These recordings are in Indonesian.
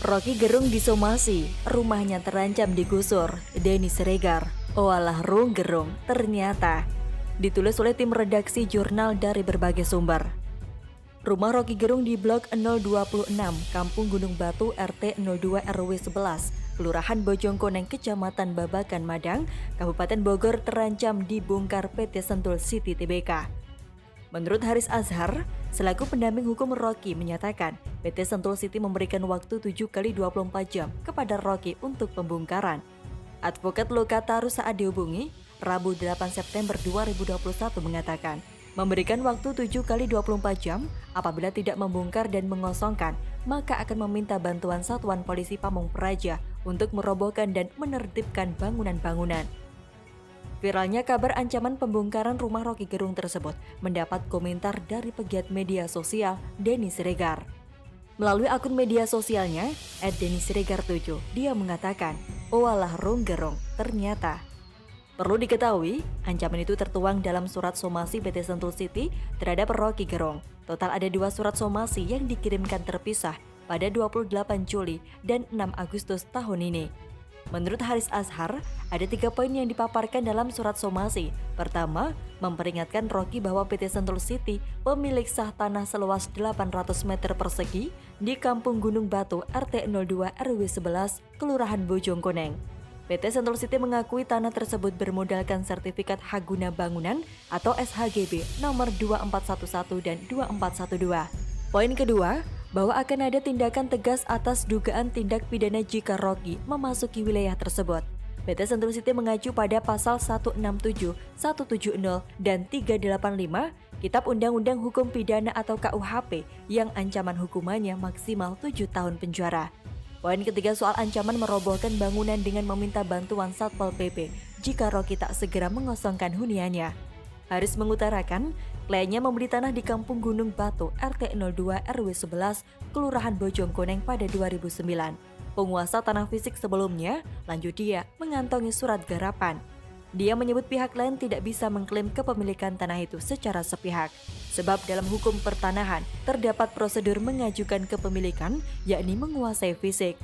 Rocky Gerung disomasi, rumahnya terancam digusur. Denny Siregar, oalah Rung Gerung, ternyata. Ditulis oleh tim redaksi jurnal dari berbagai sumber. Rumah Rocky Gerung di Blok 026, Kampung Gunung Batu, RT 02 RW 11, Kelurahan Bojongkoneng, Kecamatan Babakan, Madang, Kabupaten Bogor terancam dibongkar PT Sentul City Tbk. Menurut Haris Azhar, selaku pendamping hukum Rocky menyatakan PT Sentul City memberikan waktu 7 kali 24 jam kepada Rocky untuk pembongkaran. Advokat Lokatarus saat dihubungi, Rabu 8 September 2021 mengatakan, memberikan waktu 7 kali 24 jam, apabila tidak membongkar dan mengosongkan, maka akan meminta bantuan Satuan Polisi Pamung Praja untuk merobohkan dan menertibkan bangunan-bangunan. Viralnya kabar ancaman pembongkaran rumah Rocky Gerung tersebut mendapat komentar dari pegiat media sosial Denny Siregar. Melalui akun media sosialnya, @DennySiregar7, dia mengatakan, oalah Rung Gerung, ternyata. Perlu diketahui, ancaman itu tertuang dalam surat somasi PT Sentul City terhadap Rocky Gerung. Total ada 2 surat somasi yang dikirimkan terpisah pada 28 Juli dan 6 Agustus tahun ini. Menurut Haris Azhar, ada 3 poin yang dipaparkan dalam surat somasi. Pertama, memperingatkan Rocky bahwa PT Sentul City pemilik sah tanah seluas 800 meter persegi di Kampung Gunung Batu, RT 02 RW 11, Kelurahan Bojongkoneng. PT Sentul City mengakui tanah tersebut bermodalkan sertifikat hak guna bangunan atau SHGB nomor 2411 dan 2412. Poin kedua, bahwa akan ada tindakan tegas atas dugaan tindak pidana jika Rocky memasuki wilayah tersebut. PT Sentul City mengacu pada pasal 167, 170, dan 385 Kitab Undang-Undang Hukum Pidana atau KUHP yang ancaman hukumannya maksimal 7 tahun penjara. Poin ketiga soal ancaman merobohkan bangunan dengan meminta bantuan Satpol PP jika Rocky tak segera mengosongkan huniannya. Haris mengutarakan, kliennya membeli tanah di Kampung Gunung Batu, RT 02 RW 11, Kelurahan Bojongkoneng pada 2009. Penguasa tanah fisik sebelumnya, lanjut dia, mengantongi surat garapan. Dia menyebut pihak lain tidak bisa mengklaim kepemilikan tanah itu secara sepihak. Sebab dalam hukum pertanahan, terdapat prosedur mengajukan kepemilikan, yakni menguasai fisik.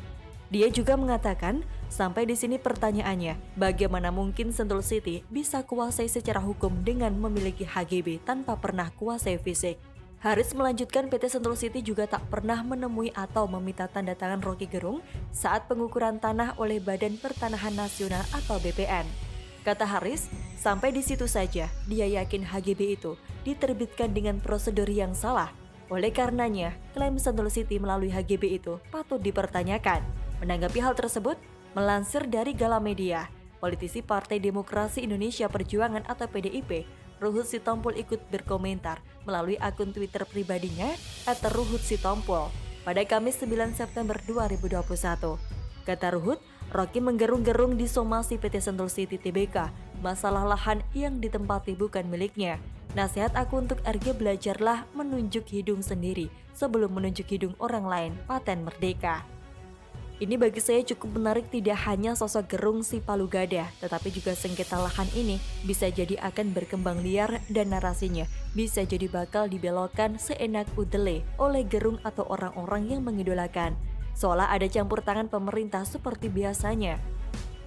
Dia juga mengatakan, sampai di sini pertanyaannya, bagaimana mungkin Sentul City bisa kuasai secara hukum dengan memiliki HGB tanpa pernah kuasai fisik? Haris melanjutkan PT Sentul City juga tak pernah menemui atau meminta tanda tangan Rocky Gerung saat pengukuran tanah oleh Badan Pertanahan Nasional atau BPN. Kata Haris, sampai di situ saja dia yakin HGB itu diterbitkan dengan prosedur yang salah. Oleh karenanya, klaim Sentul City melalui HGB itu patut dipertanyakan. Menanggapi hal tersebut, melansir dari Galamedia, politisi Partai Demokrasi Indonesia Perjuangan atau PDIP, Ruhut Sitompul ikut berkomentar melalui akun Twitter pribadinya @ruhutsitompul pada Kamis 9 September 2021. Kata Ruhut, Rocky menggerung-gerung di somasi PT Sentul City Tbk, masalah lahan yang ditempati bukan miliknya. Nasihat aku untuk RG, belajarlah menunjuk hidung sendiri sebelum menunjuk hidung orang lain, paten merdeka. Ini bagi saya cukup menarik, tidak hanya sosok Gerung si Palu Gada, tetapi juga sengketa lahan ini bisa jadi akan berkembang liar dan narasinya bisa jadi bakal dibelokkan seenak udele oleh Gerung atau orang-orang yang mengidolakan. Seolah ada campur tangan pemerintah seperti biasanya.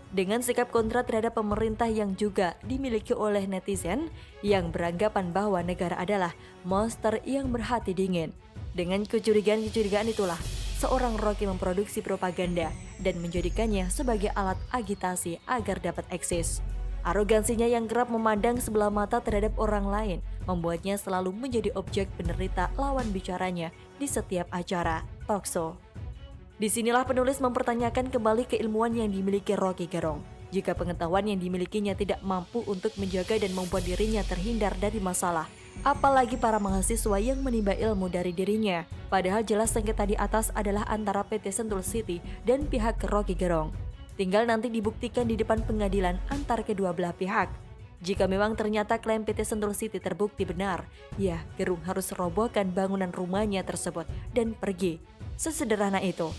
Dengan sikap kontra terhadap pemerintah yang juga dimiliki oleh netizen yang beranggapan bahwa negara adalah monster yang berhati dingin. Dengan kecurigaan-kecurigaan itulah, seorang Rocky memproduksi propaganda dan menjadikannya sebagai alat agitasi agar dapat eksis. Arogansinya yang kerap memandang sebelah mata terhadap orang lain membuatnya selalu menjadi objek penderita lawan bicaranya di setiap acara talkshow. Disinilah penulis mempertanyakan kembali keilmuan yang dimiliki Rocky Gerung. Jika pengetahuan yang dimilikinya tidak mampu untuk menjaga dan membuat dirinya terhindar dari masalah, apalagi para mahasiswa yang menimba ilmu dari dirinya. Padahal jelas sengketa di atas adalah antara PT Sentul City dan pihak Rocky Gerung. Tinggal nanti dibuktikan di depan pengadilan antar kedua belah pihak. Jika memang ternyata klaim PT Sentul City terbukti benar, ya Gerung harus robohkan bangunan rumahnya tersebut dan pergi. Sesederhana itu.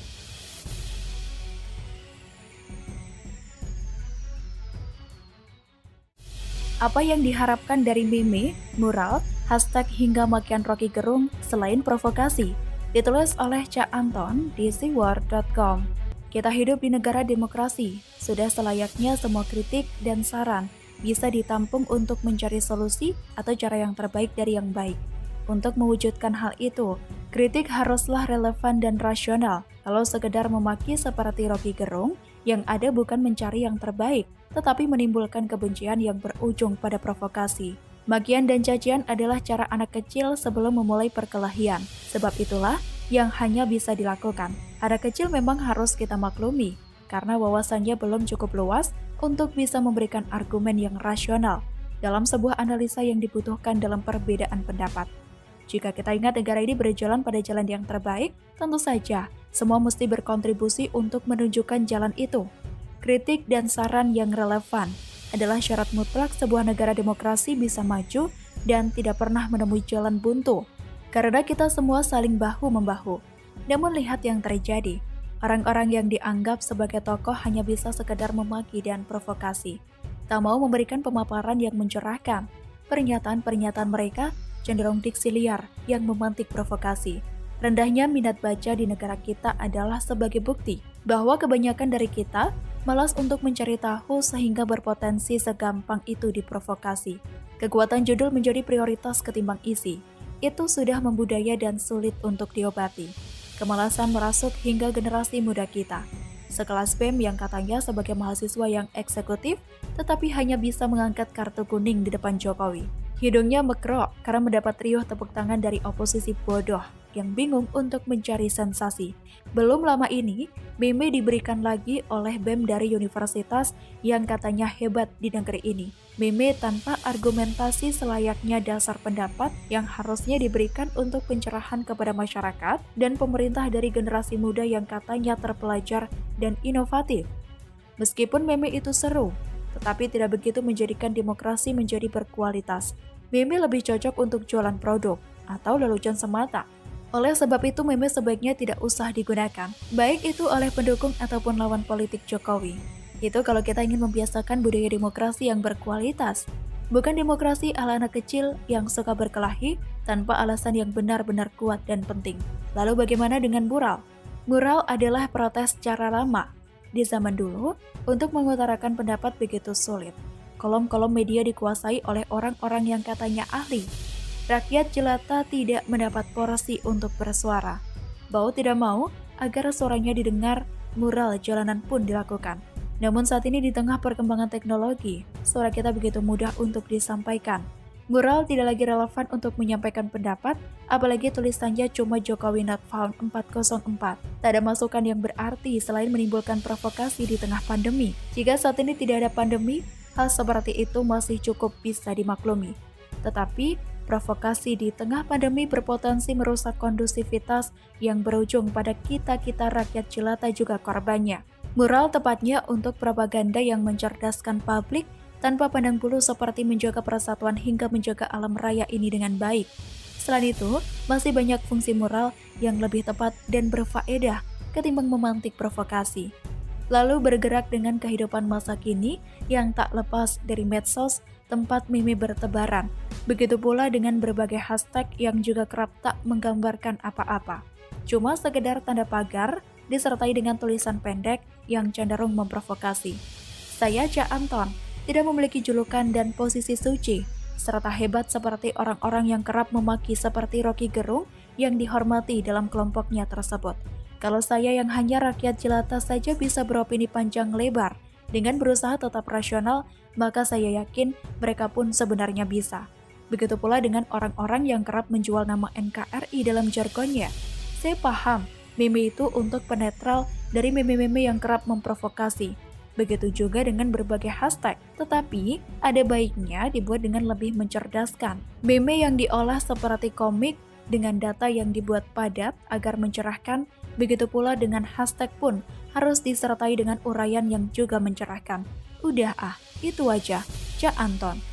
Apa yang diharapkan dari meme, mural, hashtag hingga makian Rocky Gerung selain provokasi? Ditulis oleh Cak Anton di seaword.com. Kita hidup di negara demokrasi, sudah selayaknya semua kritik dan saran bisa ditampung untuk mencari solusi atau cara yang terbaik dari yang baik. Untuk mewujudkan hal itu, kritik haruslah relevan dan rasional. Kalau sekedar memaki seperti Rocky Gerung, yang ada bukan mencari yang terbaik, tetapi menimbulkan kebencian yang berujung pada provokasi. Makian dan cacian adalah cara anak kecil sebelum memulai perkelahian. Sebab itulah yang hanya bisa dilakukan. Anak kecil memang harus kita maklumi, karena wawasannya belum cukup luas untuk bisa memberikan argumen yang rasional dalam sebuah analisa yang dibutuhkan dalam perbedaan pendapat. Jika kita ingat negara ini berjalan pada jalan yang terbaik, tentu saja semua mesti berkontribusi untuk menunjukkan jalan itu. Kritik dan saran yang relevan adalah syarat mutlak sebuah negara demokrasi bisa maju dan tidak pernah menemui jalan buntu. Karena kita semua saling bahu-membahu. Namun lihat yang terjadi, orang-orang yang dianggap sebagai tokoh hanya bisa sekedar memaki dan provokasi. Tak mau memberikan pemaparan yang mencerahkan. Pernyataan-pernyataan mereka cenderung diksi liar yang memantik provokasi. Rendahnya minat baca di negara kita adalah sebagai bukti bahwa kebanyakan dari kita malas untuk mencari tahu sehingga berpotensi segampang itu diprovokasi. Kekuatan judul menjadi prioritas ketimbang isi. Itu sudah membudaya dan sulit untuk diobati. Kemalasan merasuk hingga generasi muda kita. Sekelas BEM yang katanya sebagai mahasiswa yang eksekutif, tetapi hanya bisa mengangkat kartu kuning di depan Jokowi. Hidungnya mekrok karena mendapat riuh tepuk tangan dari oposisi bodoh yang bingung untuk mencari sensasi. Belum lama ini, meme diberikan lagi oleh BEM dari universitas yang katanya hebat di negeri ini. Meme tanpa argumentasi selayaknya dasar pendapat yang harusnya diberikan untuk pencerahan kepada masyarakat dan pemerintah dari generasi muda yang katanya terpelajar dan inovatif. Meskipun meme itu seru, tetapi tidak begitu menjadikan demokrasi menjadi berkualitas. Meme lebih cocok untuk jualan produk atau lelucon semata. Oleh sebab itu meme sebaiknya tidak usah digunakan, baik itu oleh pendukung ataupun lawan politik Jokowi. Itu kalau kita ingin membiasakan budaya demokrasi yang berkualitas, bukan demokrasi ala anak kecil yang suka berkelahi tanpa alasan yang benar-benar kuat dan penting. Lalu bagaimana dengan mural? Mural adalah protes secara lama. Di zaman dulu, untuk mengutarakan pendapat begitu sulit. Kolom-kolom media dikuasai oleh orang-orang yang katanya ahli. Rakyat jelata tidak mendapat porsi untuk bersuara. Mau tidak mau, agar suaranya didengar, mural jalanan pun dilakukan. Namun saat ini di tengah perkembangan teknologi, suara kita begitu mudah untuk disampaikan. Mural tidak lagi relevan untuk menyampaikan pendapat, apalagi tulisannya cuma Jokowi not found 404. Tak ada masukan yang berarti selain menimbulkan provokasi di tengah pandemi. Jika saat ini tidak ada pandemi, hal seperti itu masih cukup bisa dimaklumi. Tetapi, provokasi di tengah pandemi berpotensi merusak kondusivitas yang berujung pada kita-kita rakyat jelata juga korbannya. Mural tepatnya untuk propaganda yang mencerdaskan publik tanpa pandang bulu seperti menjaga persatuan hingga menjaga alam raya ini dengan baik. Selain itu, masih banyak fungsi mural yang lebih tepat dan berfaedah ketimbang memantik provokasi. Lalu bergerak dengan kehidupan masa kini yang tak lepas dari medsos, tempat meme bertebaran. Begitu pula dengan berbagai hashtag yang juga kerap tak menggambarkan apa-apa. Cuma sekedar tanda pagar disertai dengan tulisan pendek yang cenderung memprovokasi. Saya Cak Anton, tidak memiliki julukan dan posisi suci, serta hebat seperti orang-orang yang kerap memaki seperti Rocky Gerung yang dihormati dalam kelompoknya tersebut. Kalau saya yang hanya rakyat jelata saja bisa beropini panjang lebar dengan berusaha tetap rasional, maka saya yakin mereka pun sebenarnya bisa. Begitu pula dengan orang-orang yang kerap menjual nama NKRI dalam jargonnya. Saya paham, meme itu untuk penetral dari meme-meme yang kerap memprovokasi. Begitu juga dengan berbagai hashtag, tetapi ada baiknya dibuat dengan lebih mencerdaskan. Meme yang diolah seperti komik dengan data yang dibuat padat agar mencerahkan, begitu pula dengan hashtag pun harus disertai dengan uraian yang juga mencerahkan. Udah itu aja, Cak Anton.